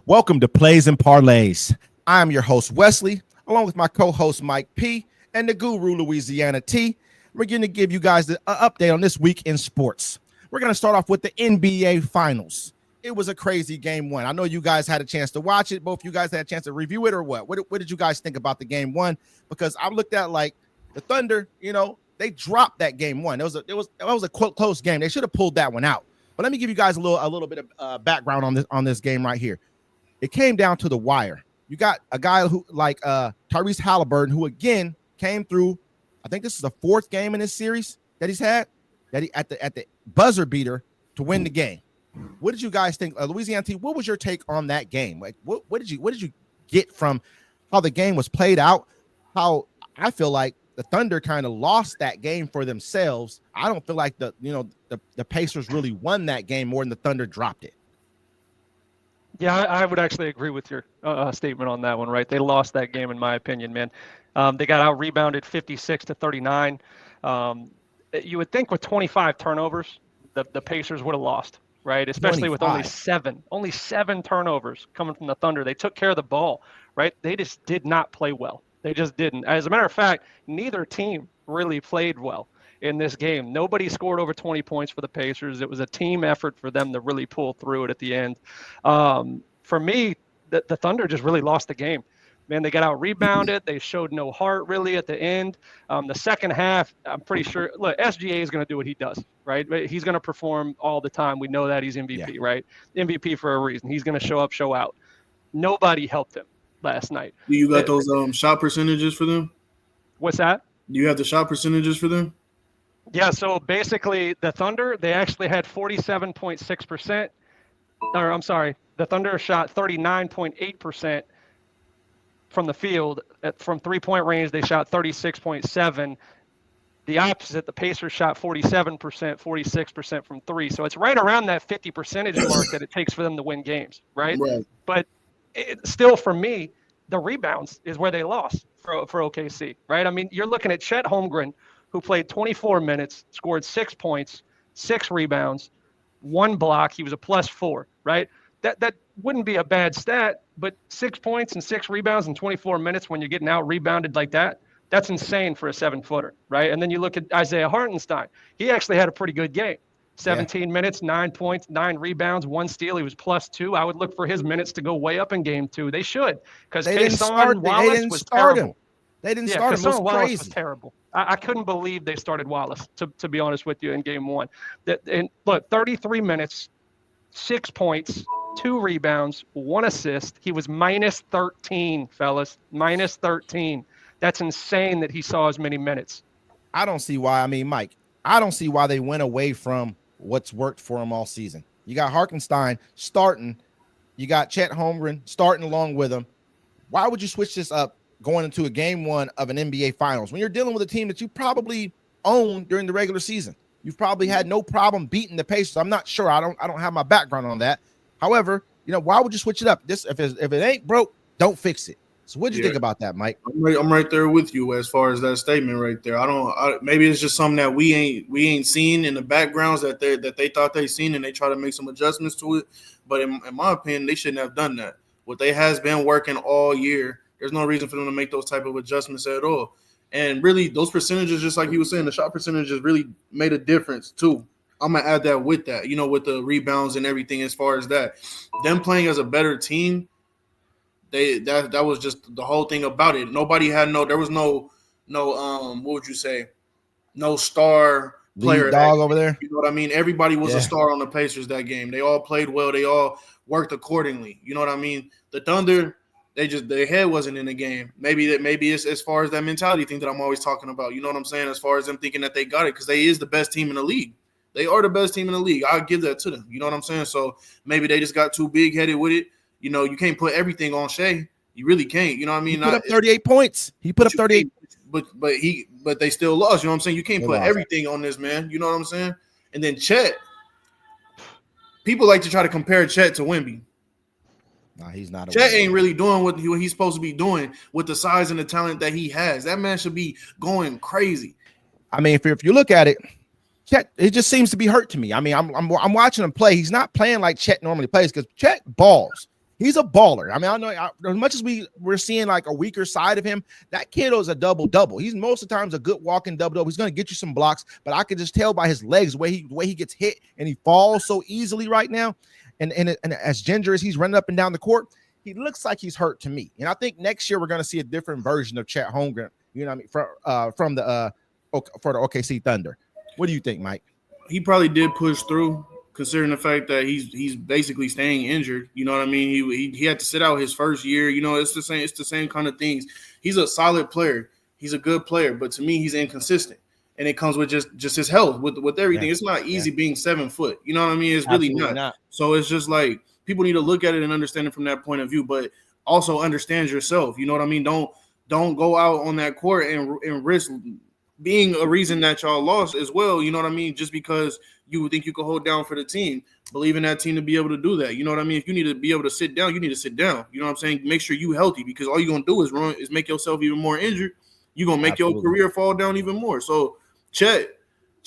Welcome to Plays and Parlays. I'm your host, Wesley, along with my co-host, Mike P, and the guru, Louisiana T. We're going to give you guys the update on this week in sports. We're going to start off with the NBA Finals. It was a crazy game one. I know you guys had a chance to watch it. Both you guys had a chance to review it or what? What did you guys think about the game one? Because I looked at like the Thunder, they dropped that game one. It was a close game. They should have pulled that one out. But let me give you guys a little bit of background on this game right here. It came down to the wire. You got a guy who like Tyrese Haliburton, who again came through. I think this is the fourth game in this series that he's had. That he at the buzzer beater to win the game. What did you guys think, Louisiana T? What was your take on that game? Like, what did you get from how the game was played out? How I feel like the Thunder kind of lost that game for themselves. I don't feel like the Pacers really won that game more than the Thunder dropped it. Yeah, I would actually agree with your statement on that one, right? They lost that game, in my opinion, man. They got out-rebounded 56-39. You would think with 25 turnovers, the Pacers would have lost, right? Especially 25. with only seven turnovers coming from the Thunder. They took care of the ball, right? They just did not play well. They just didn't. As a matter of fact, neither team really played well in this game. Nobody scored over 20 points for the Pacers. It was a team effort for them to really pull through it at the end. For me, the Thunder just really lost the game. Man, they got out rebounded. They showed no heart really at the end. The second half, I'm pretty sure. Look, SGA is going to do what he does, right? He's going to perform all the time. We know that he's MVP, right? MVP for a reason. He's going to show up, show out. Nobody helped him last night. Do you got those shot percentages for them? What's that? Do you have the shot percentages for them? Yeah, so basically the Thunder, they actually had 47.6%. Or I'm sorry, the Thunder shot 39.8% from the field. From three-point range, they shot 36.7%. The opposite, the Pacers shot 47%, 46% from three. So it's right around that 50% mark that it takes for them to win games, right? But still, for me, the rebounds is where they lost for OKC, right? I mean, you're looking at Chet Holmgren, who played 24 minutes, scored 6 points, 6 rebounds, 1 block. He was a +4, right? That wouldn't be a bad stat, but 6 points and 6 rebounds in 24 minutes when you're getting out rebounded like that, that's insane for a 7-footer, right? And then you look at Isaiah Hartenstein. He actually had a pretty good game. 17 minutes, 9 points, 9 rebounds, 1 steal. He was +2. I would look for his minutes to go way up in game 2. They should, because Cason Wallace was terrible. They didn't start him. It was Wallace crazy. Was terrible. I couldn't believe they started Wallace, to be honest with you, in game 1. And look, 33 minutes, 6 points, 2 rebounds, 1 assist. He was -13, fellas, -13. That's insane that he saw as many minutes. I don't see why. I mean, Mike, I don't see why they went away from what's worked for him all season. You got Hartenstein starting. You got Chet Holmgren starting along with him. Why would you switch this up going into a game 1 of an NBA Finals when you're dealing with a team that you probably owned during the regular season? You've probably had no problem beating the Pacers. I'm not sure. I don't have my background on that. However, why would you switch it up? If it ain't broke, don't fix it. So what did you think about that, Mike? I'm right there with you as far as that statement right there. Maybe it's just something that we ain't seen in the backgrounds that they thought they seen, and they try to make some adjustments to it. But in my opinion, they shouldn't have done that. What they has been working all year. There's no reason for them to make those type of adjustments at all. And really, those percentages, just like you were saying, the shot percentages really made a difference too. I'm gonna add that with that, with the rebounds and everything. As far as that, them playing as a better team. That was just the whole thing about it. Nobody had there was no what would you say? No star player dog over there. You know what I mean? Everybody was a star on the Pacers that game. They all played well. They all worked accordingly. You know what I mean? The Thunder, their head wasn't in the game. Maybe it's as far as that mentality thing that I'm always talking about. You know what I'm saying? As far as them thinking that they got it, because they is the best team in the league. They are the best team in the league. I'll give that to them. You know what I'm saying? So maybe they just got too big-headed with it. You can't put everything on Shea. You really can't. You know what I mean? He put up 38 points. He put up 38. But they still lost. You know what I'm saying? You can't put everything on this man. You know what I'm saying? And then Chet. People like to try to compare Chet to Wemby. Nah, he's not. Chet ain't really doing what he's supposed to be doing with the size and the talent that he has. That man should be going crazy. I mean, if you look at it, Chet, it just seems to be hurt to me. I mean, I'm watching him play. He's not playing like Chet normally plays because Chet balls. He's a baller. I mean, I know as much as we're seeing like a weaker side of him, that kid is a double-double. He's most of the times a good walking double-double. He's going to get you some blocks, but I can just tell by his legs the way he gets hit and he falls so easily right now. And as Ginger as he's running up and down the court, he looks like he's hurt to me. And I think next year we're going to see a different version of Chet Holmgren, you know what I mean, for the OKC Thunder. What do you think, Mike? He probably did push through, considering the fact that he's basically staying injured. You know what I mean? He had to sit out his first year. You know, it's the same kind of things. He's a solid player. He's a good player, but to me, he's inconsistent. And it comes with just his health, with everything. Yeah. It's not easy being 7 foot. You know what I mean? It's really not. So it's just like people need to look at it and understand it from that point of view, but also understand yourself. You know what I mean? Don't go out on that court and risk being a reason that y'all lost as well. You know what I mean? Just because you would think you could hold down for the team, believe in that team to be able to do that. You know what I mean? If you need to be able to sit down, you need to sit down. You know what I'm saying? Make sure you healthy, because all you're going to do is make yourself even more injured. You're going to make your career fall down even more. So Chet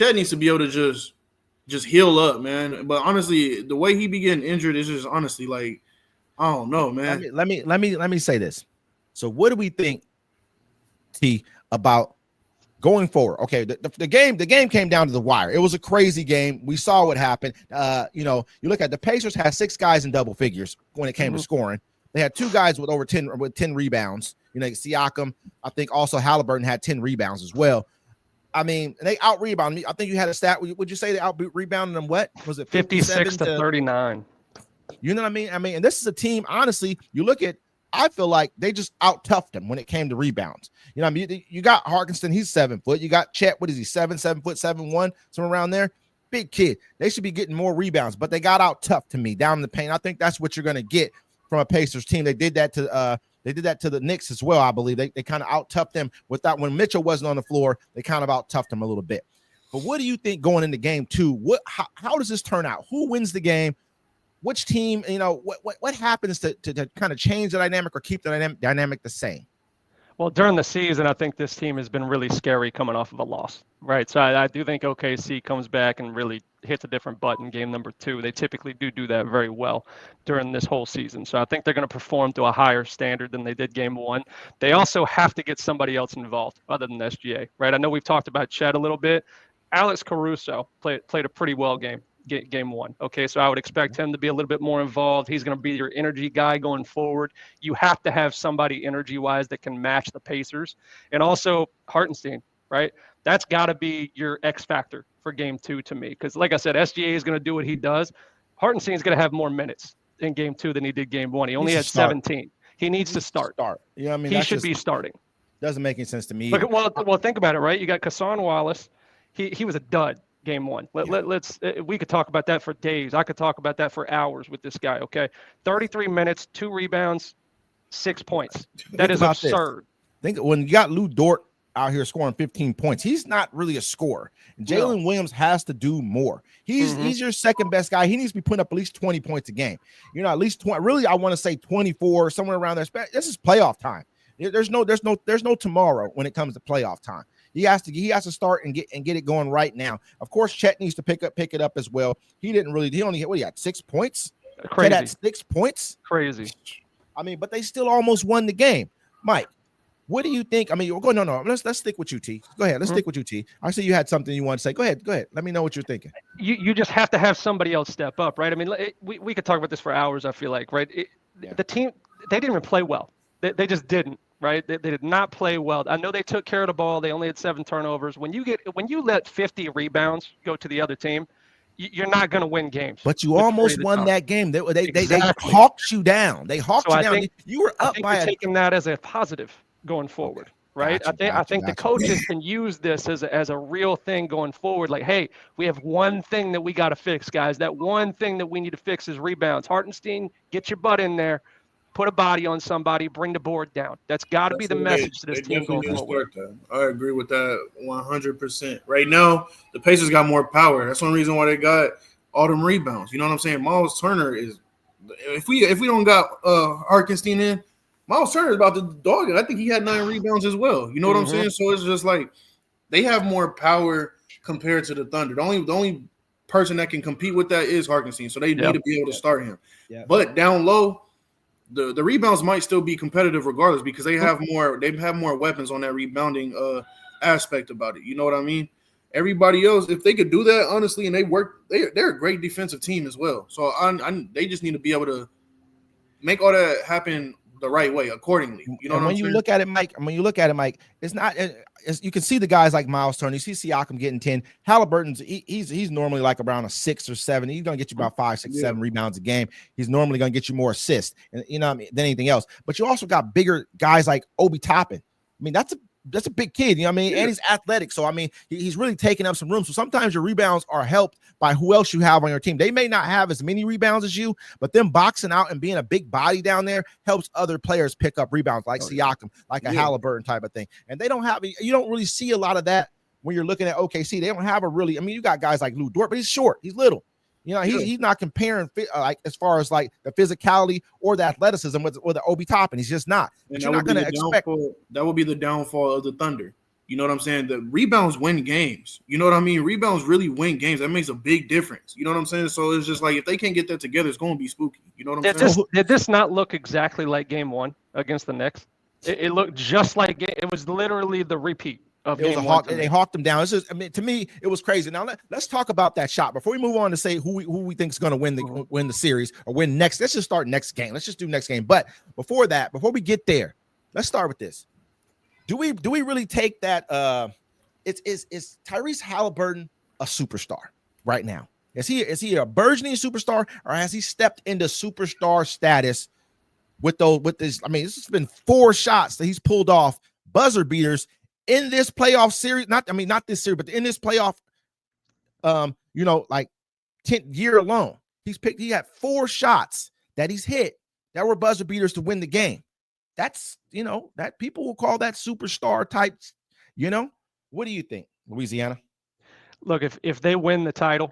needs to be able to just heal up, man. But honestly, the way he be getting injured is just honestly like, I don't know, man. Let me say this. So what do we think, T, about going forward? Okay, the game came down to the wire. It was a crazy game. We saw what happened. You look at the Pacers had 6 guys in double figures when it came to scoring. They had 2 guys with over 10 rebounds. You know, Siakam, I think also Haliburton had 10 rebounds as well. I mean, they out rebounded me. I think you had a stat. Would you say they out rebounded them? What was it? 56 to 39. You know what I mean? And this is a team. Honestly, you look at. I feel like they just out toughed them when it came to rebounds. You know what I mean? You got Harkenston, he's 7 foot. You got Chet, what is he, 7 foot, 7'1", somewhere around there. Big kid. They should be getting more rebounds, but they got out tough to me down in the paint. I think that's what you're going to get from a Pacers team. They did that to the Knicks as well, I believe. They kind of out toughed them without when Mitchell wasn't on the floor. They kind of out toughed them a little bit. But what do you think going into game 2? How does this turn out? Who wins the game? Which team, what happens to kind of change the dynamic or keep the dynamic the same? Well, during the season, I think this team has been really scary coming off of a loss, right? So I do think OKC comes back and really hits a different button game number 2. They typically do that very well during this whole season. So I think they're going to perform to a higher standard than they did game 1. They also have to get somebody else involved other than SGA, right? I know we've talked about Chet a little bit. Alex Caruso played a pretty well game 1. Okay, so I would expect him to be a little bit more involved. He's going to be your energy guy going forward. You have to have somebody energy-wise that can match the Pacers. And also Hartenstein, right? That's got to be your X factor for game 2 to me. Because like I said, SGA is going to do what he does. Hartenstein is going to have more minutes in game 2 than he did game 1. He only had 17. He needs to start. You know what I mean? He should be starting. Doesn't make any sense to me. Well, think about it, right? You got Kassan Wallace. He was a dud. Game 1. Let's we could talk about that for days. I could talk about that for hours with this guy. Okay, 33 minutes, 2 rebounds, 6 points. That is absurd. Think when you got Lou Dort out here scoring 15 points, he's not really a scorer. Jalen Williams has to do more. He's your second best guy. He needs to be putting up at least 20 points a game. At least 20. Really, I want to say 24, somewhere around there. This is playoff time. There's no tomorrow when it comes to playoff time. He has to start and get it going right now. Of course, Chet needs to pick it up as well. He only had 6 points. Crazy. Chet had 6 points. Crazy. I mean, but they still almost won the game. Mike, what do you think? I mean, no. Let's stick with you, T. Go ahead. Let's stick with you, T. I see you had something you want to say. Go ahead. Let me know what you're thinking. You just have to have somebody else step up, right? I mean, we could talk about this for hours, I feel like, right? The team, they didn't even play well. They just didn't. Right, they did not play well. I know they took care of the ball. They only had 7 turnovers. When you let 50 rebounds go to the other team, you're not going to win games. But you almost won that game. They hawked you down. They hawked you down. You were up by taking that as a positive going forward, right? I think the coaches can use this as a real thing going forward. Like, hey, we have one thing that we got to fix, guys. That one thing that we need to fix is rebounds. Hartenstein, get your butt in there. Put a body on somebody, bring the board down. That's got to be the message to this team going forward. I agree with that 100%. Right now, the Pacers got more power. That's one reason why they got all them rebounds. You know what I'm saying? Miles Turner is – if we don't got Hartenstein in, Miles Turner is about to dog it. I think he had 9 rebounds as well. You know what I'm saying? So it's just like they have more power compared to the Thunder. The only person that can compete with that is Hartenstein. So they need to be able to start him. But down low – the rebounds might still be competitive regardless because they have more weapons on that rebounding aspect about it. You know what I mean? Everybody else, if they could do that honestly, and they're a great defensive team as well. So they just need to be able to make all that happen the right way accordingly. You know and what when I'm you saying? look at it, Mike, it's not. You can see the guys like Miles Turner. You see Siakam getting 10. Haliburton's he's normally like around a 6 or 7. He's gonna get you about 5, 6, 7 rebounds a game. He's normally gonna get you more assists, and than anything else. But you also got bigger guys like Obi Toppin. I mean, that's a big kid, and he's athletic. So I mean, he's really taking up some room. So sometimes your rebounds are helped by who else you have on your team. They may not have as many rebounds as you, but them boxing out and being a big body down there helps other players pick up rebounds, like Siakam, like a Haliburton type of thing. And you don't really see a lot of that when you're looking at OKC. They don't have you got guys like Lou Dort, but he's short, he's little. He's not comparing like as far as like the physicality or the athleticism with the Obi Toppin. He's just not. And you're not going to expect that would be the downfall of the Thunder. You know what I'm saying? The rebounds win games. You know what I mean? Rebounds really win games. That makes a big difference. You know what I'm saying? So it's just like if they can't get that together, it's going to be spooky. You know what I'm saying? Did this not look exactly like Game 1 against the Knicks? It looked just like it was literally the repeat. They hawked them down. It's just, to me, it was crazy. Now let's talk about that shot before we move on to say who we think is going to win the series or win next. Let's just start next game. Let's just do next game. But before we get there, let's start with this. Do we really take that? Is Tyrese Haliburton a superstar right now? Is he a burgeoning superstar, or has he stepped into superstar status with this? I mean, this has been 4 shots that he's pulled off, buzzer beaters in this playoff series. Not this series, but in this playoff, like 10th year alone, he had 4 shots that he's hit that were buzzer beaters to win the game. That's, that people will call that superstar type, What do you think, Louisiana? Look, if they win the title,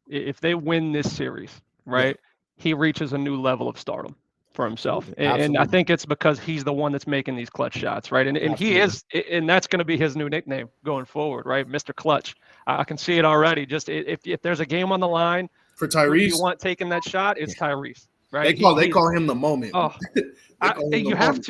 if they win this series, right, he reaches a new level of stardom for himself. And I think it's because he's the one that's making these clutch shots, right? And he is, and that's going to be his new nickname going forward, right? Mr. Clutch. I can see it already. Just if there's a game on the line for Tyrese, who you want taking that shot, it's Tyrese. Right? They call him the moment. Oh, you have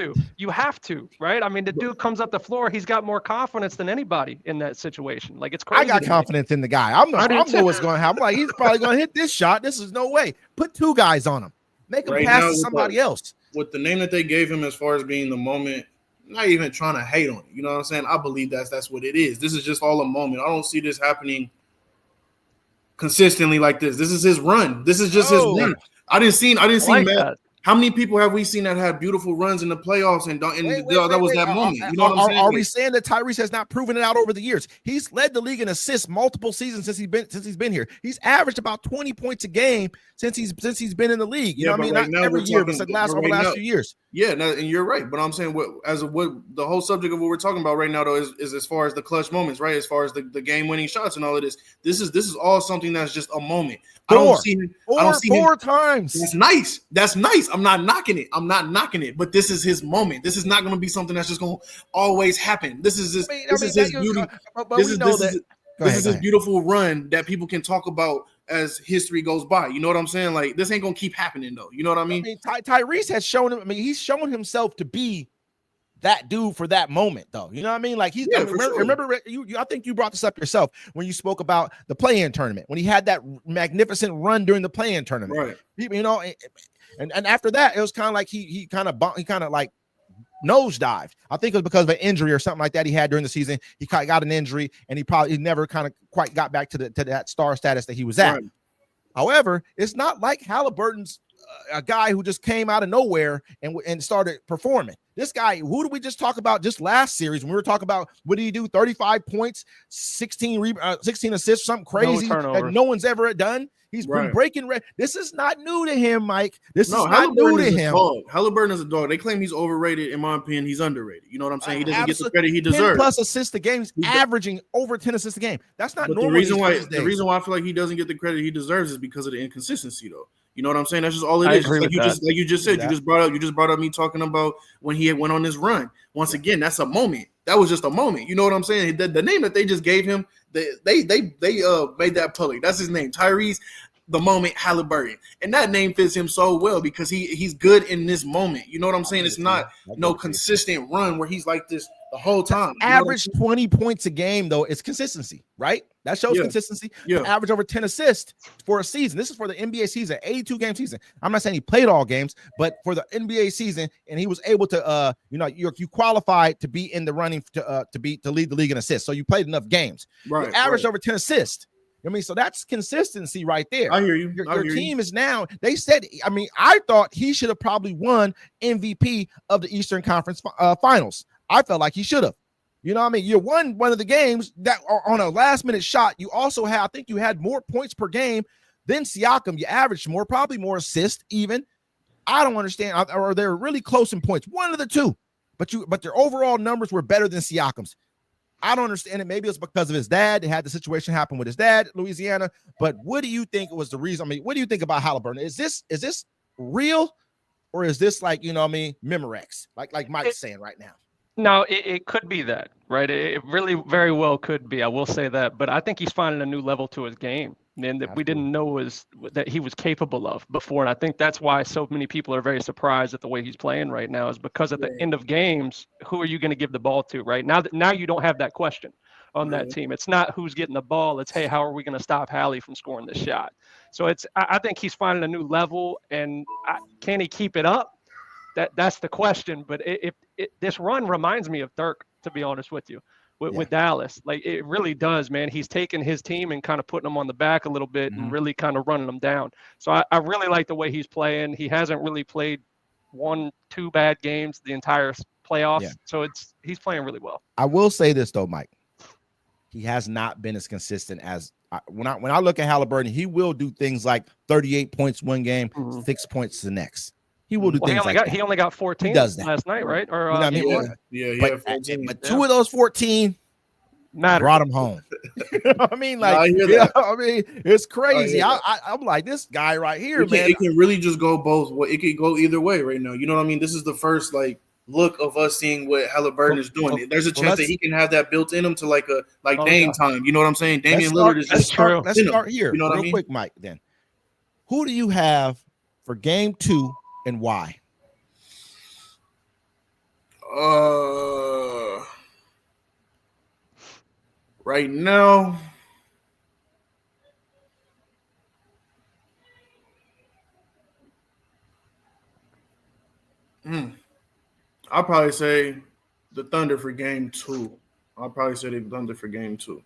to, right? I mean, the dude comes up the floor. He's got more confidence than anybody in that situation. Like, it's crazy. I got confidence in the guy. I know what's going to happen. Like, he's probably going to hit this shot. This is no way. Put 2 guys on him. Make him pass to somebody else. With the name that they gave him as far as being the moment, I'm not even trying to hate on it. You know what I'm saying? I believe that's what it is. This is just all a moment. I don't see this happening consistently like this. This is his run. This is just his run. I didn't see Matt. How many people have we seen that had beautiful runs in the playoffs and that was that moment? You know what I'm saying? Are we saying that Tyrese has not proven it out over the years? He's led the league in assists multiple seasons since he's been here. He's averaged about 20 points a game since he's been in the league. You know what I mean? Not every year, but over the last few years. Yeah, and you're right. But I'm saying what the whole subject of what we're talking about right now though is as far as the clutch moments, right? As far as the game winning shots and all of this. This is all something that's just a moment. I don't see four times. That's nice. I'm not knocking it. But this is his moment. This is not going to be something that's just going to always happen. This is his beauty. This is his beautiful run that people can talk about as history goes by. You know what I'm saying? Like, this ain't going to keep happening though. You know what I mean? Tyrese has shown him. He's shown himself to be that dude for that moment, though. You know what I mean? Like, remember I think you brought this up yourself when you spoke about the play-in tournament, when he had that magnificent run during the play-in tournament. Right. And after that, it was kind of like he kind of like nosedived. I think it was because of an injury or something like that he had during the season. He got an injury, and he never kind of quite got back to that star status that he was at. Right. However, it's not like Haliburton's a guy who just came out of nowhere and started performing. This guy, who did we just talk about just last series when we were talking about what did he do? 35 points, 16 assists, something crazy that no one's ever done. He's been breaking red. This is not new to him, Mike. This is not new to him. Haliburton is a dog. They claim he's overrated. In my opinion, he's underrated. You know what I'm saying? He doesn't get the credit he deserves. 10 plus assists a game. He's averaging over 10 assists a game. That's not normal. The reason why I feel like he doesn't get the credit he deserves is because of the inconsistency, though. You know what I'm saying? That's just all it is. Like you just said. You just brought up me talking about when he went on this run. Once again, that's a moment. That was just a moment. You know what I'm saying? The name that they just gave him, they made that public. That's his name, Tyrese. the moment Haliburton, and that name fits him so well because he's good in this moment. You know what I'm saying? It's not no consistent run where he's like this the whole time. Average 20 points a game, though, it's consistency, right? That shows consistency. Yeah. Average over 10 assists for a season. This is for the NBA season, 82-game season. I'm not saying he played all games, but for the NBA season, and he was able to, you qualified to be in the running to lead the league in assists. So you played enough games. Right. You averaged over 10 assists. I mean, so that's consistency right there. I hear you. Your team is now, they said, I mean, I thought he should have probably won MVP of the Eastern Conference Finals. I felt like he should have. You know what I mean? You won one of the games that on a last-minute shot. You also had, I think you had more points per game than Siakam. You averaged more, probably more assists even. I don't understand. Or they're really close in points. One of the two. But their overall numbers were better than Siakam's. I don't understand it. Maybe it's because of his dad. They had the situation happen with his dad, Louisiana. But what do you think was the reason? I mean, what do you think about Haliburton? Is this real, or is this like, you know what I mean, Memorex, like Mike's saying right now? No, it could be that, right? It really very well could be. I will say that. But I think he's finding a new level to his game, and that we didn't know that he was capable of before. And I think that's why so many people are very surprised at the way he's playing right now, is because at the end of games, who are you going to give the ball to, right? Now you don't have that question on that team. It's not who's getting the ball. It's, hey, how are we going to stop Hallie from scoring this shot? So I think he's finding a new level, and can he keep it up? That's the question. But this run reminds me of Dirk, to be honest with you, with Dallas. Like, it really does, man. He's taking his team and kind of putting them on the back a little bit and really kind of running them down. So I really like the way he's playing. He hasn't really played 1-2 bad games the entire playoffs. Yeah. So he's playing really well. I will say this though, Mike. He has not been as consistent as when I look at Haliburton. He will do things like 38 points one game, 6 points the next. He will do things like that. He only got 14 last night, right? Or you know what I mean? Yeah, but 2 of those 14 brought him home. You know what I mean? Like, I mean, it's crazy. I'm like, this guy right here, man. It can really just go both. It can go either way right now. You know what I mean? This is the first look of us seeing what Haliburton is doing. There's a chance that he can have that built in him to Dame time. You know what I'm saying? Damian Lillard is just true. Let's start here. You know what I mean? Quick, Mike. Then, who do you have for game 2 and why? Right now, I'll probably say the Thunder for game 2. I'll probably say the Thunder for game 2.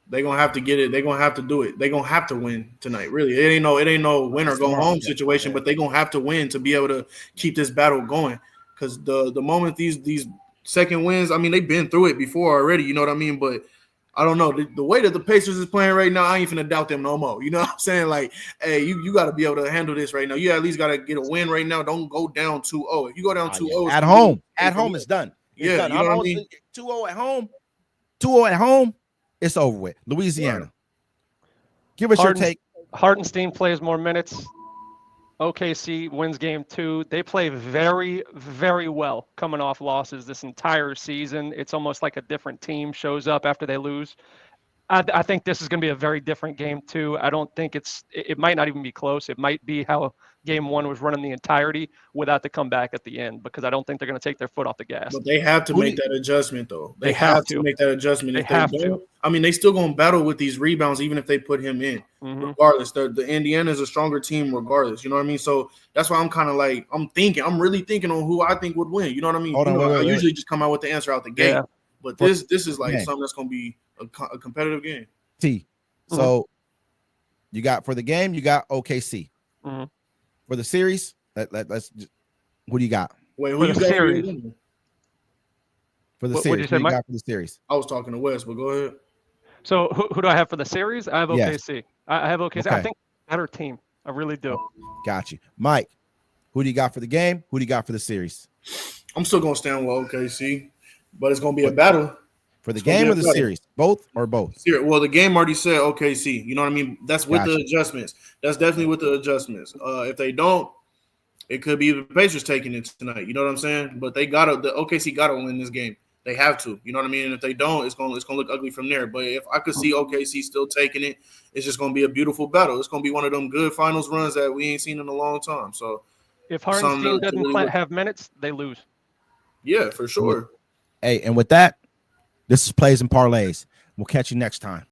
They're gonna have to get it. They're gonna have to do it. They're gonna have to win tonight. Really, it ain't no win or go home situation, but they're gonna have to win to be able to keep this battle going. Because the moment these second wins, I mean, they've been through it before already. You know what I mean? But I don't know the way that the Pacers is playing right now. I ain't finna doubt them no more. You know what I'm saying? Like, hey, you got to be able to handle this right now. You at least got to get a win right now. Don't go down 2-0. If you go down 2-0 at home, it's done. It's done. You know what I mean? 2-0 at home. 2-0 at home. It's over with. Louisiana. Right. Give us your take. Hartenstein plays more minutes. OKC wins game 2. They play very, very well coming off losses this entire season. It's almost like a different team shows up after they lose. I think this is going to be a very different game 2. I don't think it might not even be close. It might be how game 1 was running the entirety without the comeback at the end, because I don't think they're going to take their foot off the gas. But they have to make that adjustment, though. They have to make that adjustment. They have to. I mean, they still going to battle with these rebounds, even if they put him in. Regardless, the Indiana is a stronger team regardless. You know what I mean? So that's why I'm kind of like, I'm really thinking on who I think would win. You know what I mean? I usually just come out with the answer out the gate. Yeah. But this is like something that's going to be a competitive game. So you got for the game, you got OKC. For the series, let's just, what do you got? Wait, who you got series? For the series, what do you got for the series? I was talking to Wes, but go ahead. So who do I have for the series? I have OKC. Yes. I have OKC. Okay. I think better team. I really do. Got you. Mike, who do you got for the game? Who do you got for the series? I'm still going to stand with OKC, but it's going to be a battle. For the game or the series? Both or both? Well, the game already said OKC. You know what I mean? That's with the adjustments. That's definitely with the adjustments. If they don't, it could be the Pacers taking it tonight. You know what I'm saying? But the OKC got to win this game. They have to, you know what I mean? And if they don't, it's gonna look ugly from there. But if I could see OKC still taking it, it's just gonna be a beautiful battle. It's gonna be one of them good finals runs that we ain't seen in a long time. So If Hartenstein doesn't have minutes, they lose. Yeah, for sure. Hey, and with that, this is Plays and Parlays. We'll catch you next time.